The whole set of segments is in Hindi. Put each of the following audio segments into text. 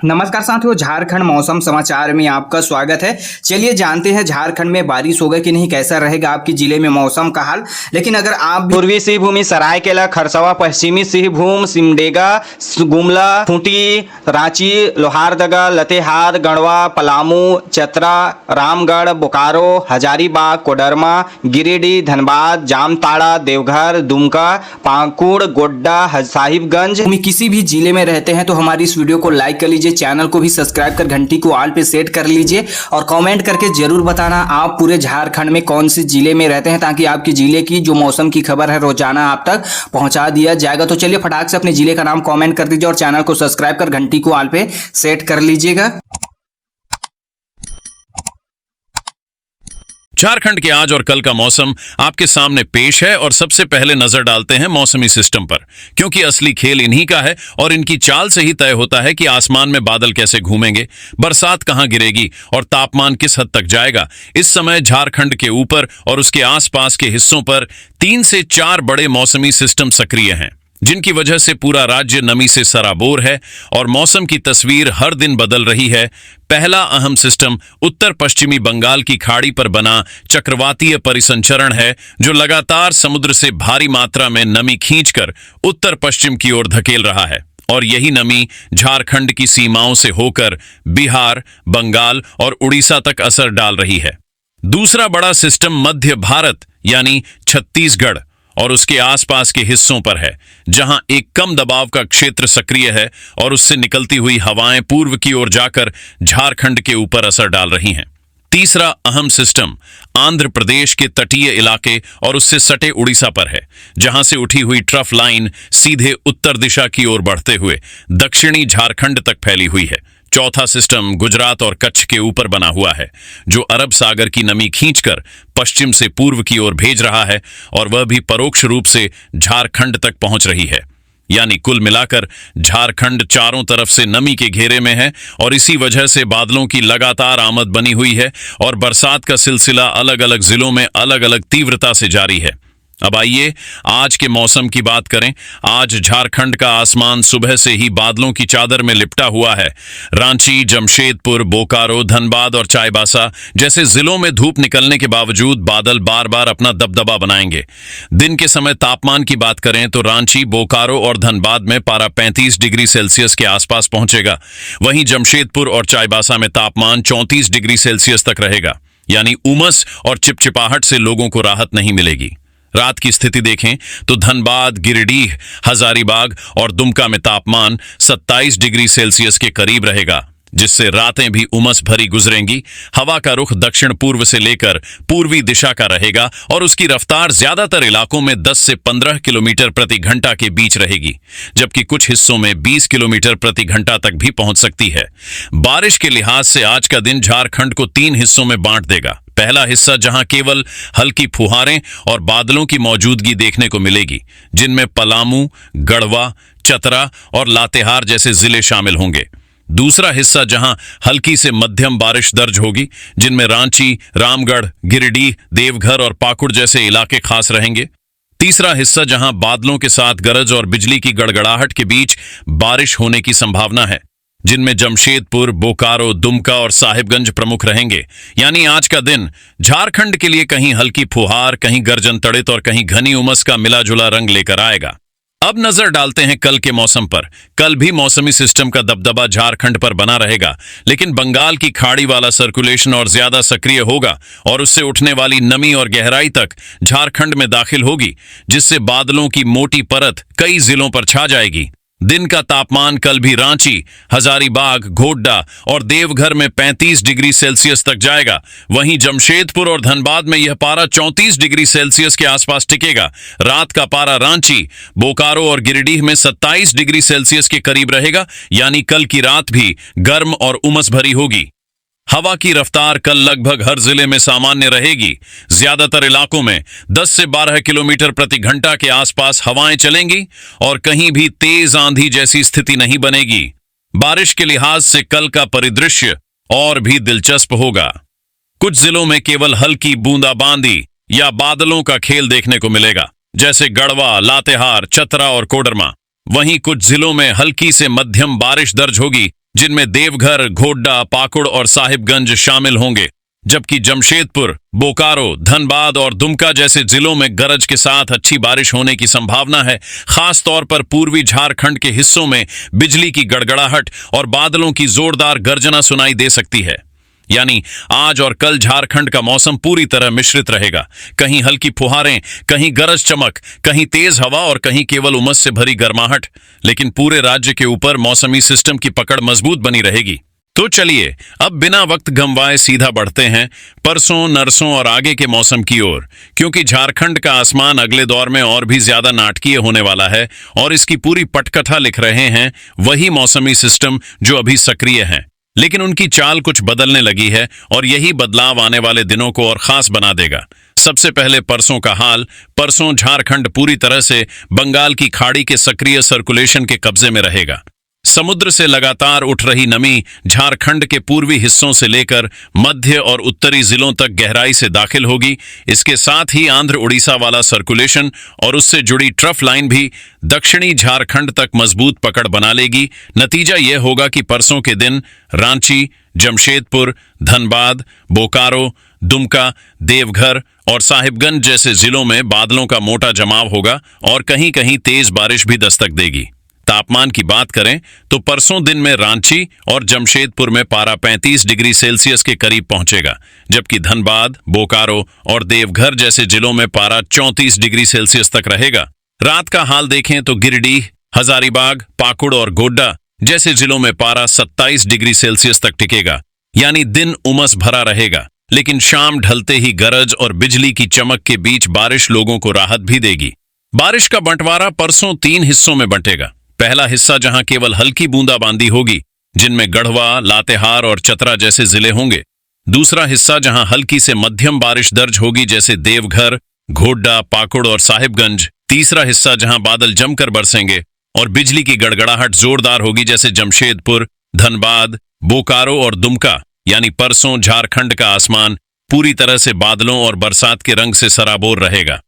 नमस्कार साथियों, झारखंड मौसम समाचार में आपका स्वागत है। चलिए जानते हैं झारखंड में बारिश होगा कि नहीं, कैसा रहेगा आपके जिले में मौसम का हाल। लेकिन अगर आप पूर्वी सिंहभूम, सरायकेला खरसावा, पश्चिमी सिंहभूम, सिमडेगा, गुमला, खूंटी, रांची, लोहारदगा, लातेहार, गढ़वा, पलामू, चतरा, रामगढ़, बोकारो, हजारीबाग, कोडरमा, गिरिडीह, धनबाद, जामताड़ा, देवघर, दुमका, पाकुड़, गोड्डा, साहिबगंज में किसी भी जिले में रहते हैं तो हमारी इस वीडियो को लाइक कर लीजिए, चैनल को भी सब्सक्राइब कर घंटी को ऑल पे सेट कर लीजिए और कमेंट करके जरूर बताना आप पूरे झारखंड में कौन से जिले में रहते हैं, ताकि आपके जिले की जो मौसम की खबर है रोजाना आप तक पहुंचा दिया जाएगा। तो चलिए फटाक से अपने जिले का नाम कमेंट कर दीजिए और चैनल को सब्सक्राइब कर घंटी को ऑल पे सेट कर लीजिएगा। झारखंड के आज और कल का मौसम आपके सामने पेश है और सबसे पहले नजर डालते हैं मौसमी सिस्टम पर, क्योंकि असली खेल इन्हीं का है और इनकी चाल से ही तय होता है कि आसमान में बादल कैसे घूमेंगे, बरसात कहां गिरेगी और तापमान किस हद तक जाएगा। इस समय झारखंड के ऊपर और उसके आसपास के हिस्सों पर 3 से 4 बड़े मौसमी सिस्टम सक्रिय हैं, जिनकी वजह से पूरा राज्य नमी से सराबोर है और मौसम की तस्वीर हर दिन बदल रही है। पहला अहम सिस्टम उत्तर पश्चिमी बंगाल की खाड़ी पर बना चक्रवातीय परिसंचरण है, जो लगातार समुद्र से भारी मात्रा में नमी खींचकर उत्तर पश्चिम की ओर धकेल रहा है और यही नमी झारखंड की सीमाओं से होकर बिहार, बंगाल और उड़ीसा तक असर डाल रही है। दूसरा बड़ा सिस्टम मध्य भारत यानी छत्तीसगढ़ और उसके आसपास के हिस्सों पर है, जहां एक कम दबाव का क्षेत्र सक्रिय है और उससे निकलती हुई हवाएं पूर्व की ओर जाकर झारखंड के ऊपर असर डाल रही हैं। तीसरा अहम सिस्टम आंध्र प्रदेश के तटीय इलाके और उससे सटे उड़ीसा पर है, जहां से उठी हुई ट्रफ लाइन सीधे उत्तर दिशा की ओर बढ़ते हुए दक्षिणी झारखंड तक फैली हुई है। चौथा सिस्टम गुजरात और कच्छ के ऊपर बना हुआ है, जो अरब सागर की नमी खींचकर पश्चिम से पूर्व की ओर भेज रहा है और वह भी परोक्ष रूप से झारखंड तक पहुंच रही है। यानी कुल मिलाकर झारखंड चारों तरफ से नमी के घेरे में है और इसी वजह से बादलों की लगातार आमद बनी हुई है और बरसात का सिलसिला अलग अलग जिलों में अलग अलग तीव्रता से जारी है। अब आइए आज के मौसम की बात करें। आज झारखंड का आसमान सुबह से ही बादलों की चादर में लिपटा हुआ है। रांची, जमशेदपुर, बोकारो, धनबाद और चाईबासा जैसे जिलों में धूप निकलने के बावजूद बादल बार बार अपना दबदबा बनाएंगे। दिन के समय तापमान की बात करें तो रांची, बोकारो और धनबाद में पारा 35 डिग्री सेल्सियस के आसपास पहुंचेगा। वहीं जमशेदपुर और चाईबासा में तापमान 34 डिग्री सेल्सियस तक रहेगा। यानी उमस और चिपचिपाहट से लोगों को राहत नहीं मिलेगी। रात की स्थिति देखें तो धनबाद, गिरिडीह, हजारीबाग और दुमका में तापमान 27 डिग्री सेल्सियस के करीब रहेगा, जिससे रातें भी उमस भरी गुजरेंगी। हवा का रुख दक्षिण पूर्व से लेकर पूर्वी दिशा का रहेगा और उसकी रफ्तार ज्यादातर इलाकों में 10 से 15 किलोमीटर प्रति घंटा के बीच रहेगी, जबकि कुछ हिस्सों में 20 किलोमीटर प्रति घंटा तक भी पहुंच सकती है। बारिश के लिहाज से आज का दिन झारखंड को 3 हिस्सों में बांट देगा। पहला हिस्सा जहां केवल हल्की फुहारें और बादलों की मौजूदगी देखने को मिलेगी, जिनमें पलामू, गढ़वा, चतरा और लातेहार जैसे जिले शामिल होंगे। दूसरा हिस्सा जहां हल्की से मध्यम बारिश दर्ज होगी, जिनमें रांची, रामगढ़, गिरिडीह, देवघर और पाकुड़ जैसे इलाके खास रहेंगे। तीसरा हिस्सा जहां बादलों के साथ गरज और बिजली की गड़गड़ाहट के बीच बारिश होने की संभावना है, जिनमें जमशेदपुर, बोकारो, दुमका और साहिबगंज प्रमुख रहेंगे। यानी आज का दिन झारखंड के लिए कहीं हल्की फुहार, कहीं गर्जन तड़ित और कहीं घनी उमस का मिला जुला रंग लेकर आएगा। अब नजर डालते हैं कल के मौसम पर। कल भी मौसमी सिस्टम का दबदबा झारखंड पर बना रहेगा, लेकिन बंगाल की खाड़ी वाला सर्कुलेशन और ज्यादा सक्रिय होगा और उससे उठने वाली नमी और गहराई तक झारखंड में दाखिल होगी, जिससे बादलों की मोटी परत कई जिलों पर छा जाएगी। दिन का तापमान कल भी रांची, हजारीबाग, गोड्डा और देवघर में 35 डिग्री सेल्सियस तक जाएगा। वहीं जमशेदपुर और धनबाद में यह पारा 34 डिग्री सेल्सियस के आसपास टिकेगा। रात का पारा रांची, बोकारो और गिरिडीह में 27 डिग्री सेल्सियस के करीब रहेगा। यानी कल की रात भी गर्म और उमस भरी होगी। हवा की रफ्तार कल लगभग हर जिले में सामान्य रहेगी। ज्यादातर इलाकों में 10 से 12 किलोमीटर प्रति घंटा के आसपास हवाएं चलेंगी और कहीं भी तेज आंधी जैसी स्थिति नहीं बनेगी। बारिश के लिहाज से कल का परिदृश्य और भी दिलचस्प होगा। कुछ जिलों में केवल हल्की बूंदाबांदी या बादलों का खेल देखने को मिलेगा, जैसे गढ़वा, लातेहार, चतरा और कोडरमा। वहीं कुछ जिलों में हल्की से मध्यम बारिश दर्ज होगी, जिनमें देवघर, गोड्डा, पाकुड़ और साहिबगंज शामिल होंगे, जबकि जमशेदपुर, बोकारो, धनबाद और दुमका जैसे जिलों में गरज के साथ अच्छी बारिश होने की संभावना है। खास तौर पर पूर्वी झारखंड के हिस्सों में बिजली की गड़गड़ाहट और बादलों की जोरदार गर्जना सुनाई दे सकती है। यानी आज और कल झारखंड का मौसम पूरी तरह मिश्रित रहेगा। कहीं हल्की फुहारें, कहीं गरज चमक, कहीं तेज हवा और कहीं केवल उमस से भरी गर्माहट, लेकिन पूरे राज्य के ऊपर मौसमी सिस्टम की पकड़ मजबूत बनी रहेगी। तो चलिए अब बिना वक्त गंवाए सीधा बढ़ते हैं परसों, नरसों और आगे के मौसम की ओर, क्योंकि झारखंड का आसमान अगले दौर में और भी ज्यादा नाटकीय होने वाला है और इसकी पूरी पटकथा लिख रहे हैं वही मौसमी सिस्टम जो अभी सक्रिय हैं। लेकिन उनकी चाल कुछ बदलने लगी है और यही बदलाव आने वाले दिनों को और खास बना देगा। सबसे पहले परसों का हाल। परसों झारखंड पूरी तरह से बंगाल की खाड़ी के सक्रिय सर्कुलेशन के कब्जे में रहेगा। समुद्र से लगातार उठ रही नमी झारखंड के पूर्वी हिस्सों से लेकर मध्य और उत्तरी जिलों तक गहराई से दाखिल होगी। इसके साथ ही आंध्र उड़ीसा वाला सर्कुलेशन और उससे जुड़ी ट्रफ लाइन भी दक्षिणी झारखंड तक मजबूत पकड़ बना लेगी। नतीजा यह होगा कि परसों के दिन रांची, जमशेदपुर, धनबाद, बोकारो, दुमका, देवघर और साहिबगंज जैसे जिलों में बादलों का मोटा जमाव होगा और कहीं कहीं तेज बारिश भी दस्तक देगी। तापमान की बात करें तो परसों दिन में रांची और जमशेदपुर में पारा 35 डिग्री सेल्सियस के करीब पहुंचेगा, जबकि धनबाद, बोकारो और देवघर जैसे जिलों में पारा 34 डिग्री सेल्सियस तक रहेगा। रात का हाल देखें तो गिरिडीह, हजारीबाग, पाकुड़ और गोड्डा जैसे जिलों में पारा 27 डिग्री सेल्सियस तक टिकेगा। यानी दिन उमस भरा रहेगा, लेकिन शाम ढलते ही गरज और बिजली की चमक के बीच बारिश लोगों को राहत भी देगी। बारिश का बंटवारा परसों 3 हिस्सों में बंटेगा। पहला हिस्सा जहां केवल हल्की बूंदाबांदी होगी, जिनमें गढ़वा, लातेहार और चतरा जैसे जिले होंगे। दूसरा हिस्सा जहां हल्की से मध्यम बारिश दर्ज होगी, जैसे देवघर, गोड्डा, पाकुड़ और साहिबगंज। तीसरा हिस्सा जहां बादल जमकर बरसेंगे और बिजली की गड़गड़ाहट जोरदार होगी, जैसे जमशेदपुर, धनबाद, बोकारो और दुमका। यानी परसों झारखंड का आसमान पूरी तरह से बादलों और बरसात के रंग से सराबोर रहेगा।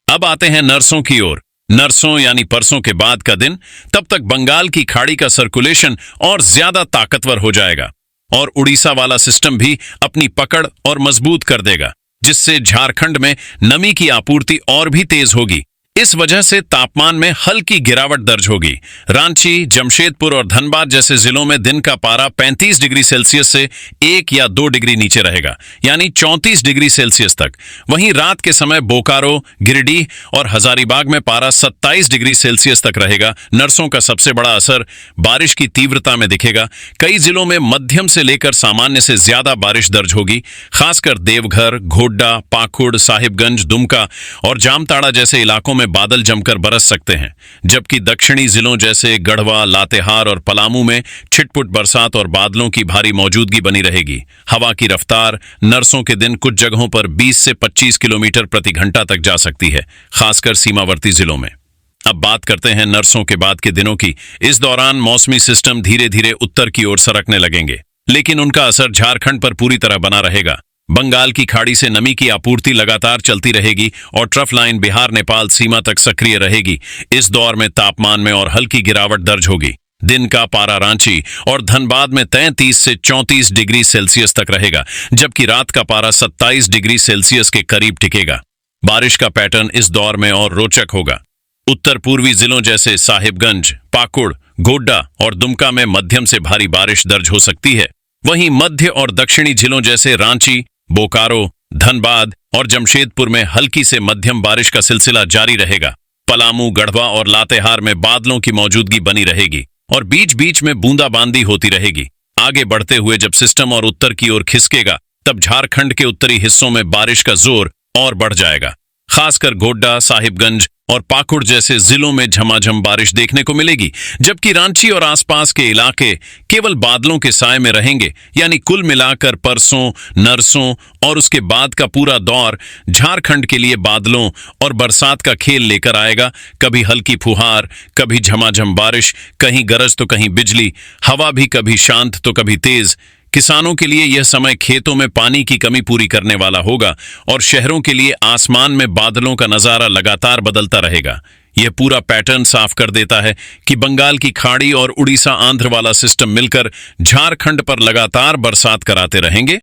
अब आते हैं नरसों की ओर। नरसों यानी परसों के बाद का दिन, तब तक बंगाल की खाड़ी का सर्कुलेशन और ज्यादा ताकतवर हो जाएगा और उड़ीसा वाला सिस्टम भी अपनी पकड़ और मजबूत कर देगा, जिससे झारखंड में नमी की आपूर्ति और भी तेज होगी। इस वजह से तापमान में हल्की गिरावट दर्ज होगी। रांची, जमशेदपुर और धनबाद जैसे जिलों में दिन का पारा 35 डिग्री सेल्सियस से 1 या 2 डिग्री नीचे रहेगा, यानी 34 डिग्री सेल्सियस तक। वहीं रात के समय बोकारो, गिरिडीह और हजारीबाग में पारा 27 डिग्री सेल्सियस तक रहेगा। नरसों का सबसे बड़ा असर बारिश की तीव्रता में दिखेगा। कई जिलों में मध्यम से लेकर सामान्य से ज्यादा बारिश दर्ज होगी। खासकर देवघर, गोड्डा, पाकुड़, साहिबगंज, दुमका और जामताड़ा जैसे इलाकों में बादल जमकर बरस सकते हैं, जबकि दक्षिणी जिलों जैसे गढ़वा, लातेहार और पलामू में छिटपुट बरसात और बादलों की भारी मौजूदगी बनी रहेगी। हवा की रफ्तार नरसों के दिन कुछ जगहों पर 20 से 25 किलोमीटर प्रति घंटा तक जा सकती है, खासकर सीमावर्ती जिलों में। अब बात करते हैं नरसों के बाद के दिनों की। इस दौरान मौसमी सिस्टम धीरे धीरे उत्तर की ओर सरकने लगेंगे, लेकिन उनका असर झारखंड पर पूरी तरह बना रहेगा। बंगाल की खाड़ी से नमी की आपूर्ति लगातार चलती रहेगी और ट्रफ लाइन बिहार नेपाल सीमा तक सक्रिय रहेगी। इस दौर में तापमान में और हल्की गिरावट दर्ज होगी। दिन का पारा रांची और धनबाद में 33 से 34 डिग्री सेल्सियस तक रहेगा, जबकि रात का पारा 27 डिग्री सेल्सियस के करीब टिकेगा। बारिश का पैटर्न इस दौर में और रोचक होगा। उत्तर पूर्वी जिलों जैसे साहिबगंज, पाकुड़, गोड्डा और दुमका में मध्यम से भारी बारिश दर्ज हो सकती है। वहीं मध्य और दक्षिणी जिलों जैसे रांची, बोकारो, धनबाद और जमशेदपुर में हल्की से मध्यम बारिश का सिलसिला जारी रहेगा। पलामू, गढ़वा और लातेहार में बादलों की मौजूदगी बनी रहेगी और बीच बीच में बूंदाबांदी होती रहेगी। आगे बढ़ते हुए जब सिस्टम और उत्तर की ओर खिसकेगा, तब झारखंड के उत्तरी हिस्सों में बारिश का जोर और बढ़ जाएगा। खासकर गोड्डा, साहिबगंज और पाकुड़ जैसे जिलों में झमाझम बारिश देखने को मिलेगी, जबकि रांची और आसपास के इलाके केवल बादलों के साए में रहेंगे। यानी कुल मिलाकर परसों, नरसों और उसके बाद का पूरा दौर झारखंड के लिए बादलों और बरसात का खेल लेकर आएगा। कभी हल्की फुहार, कभी झमाझम बारिश, कहीं गरज तो कहीं बिजली, हवा भी कभी शांत तो कभी तेज। किसानों के लिए यह समय खेतों में पानी की कमी पूरी करने वाला होगा और शहरों के लिए आसमान में बादलों का नजारा लगातार बदलता रहेगा। यह पूरा पैटर्न साफ कर देता है कि बंगाल की खाड़ी और उड़ीसा आंध्र वाला सिस्टम मिलकर झारखंड पर लगातार बरसात कराते रहेंगे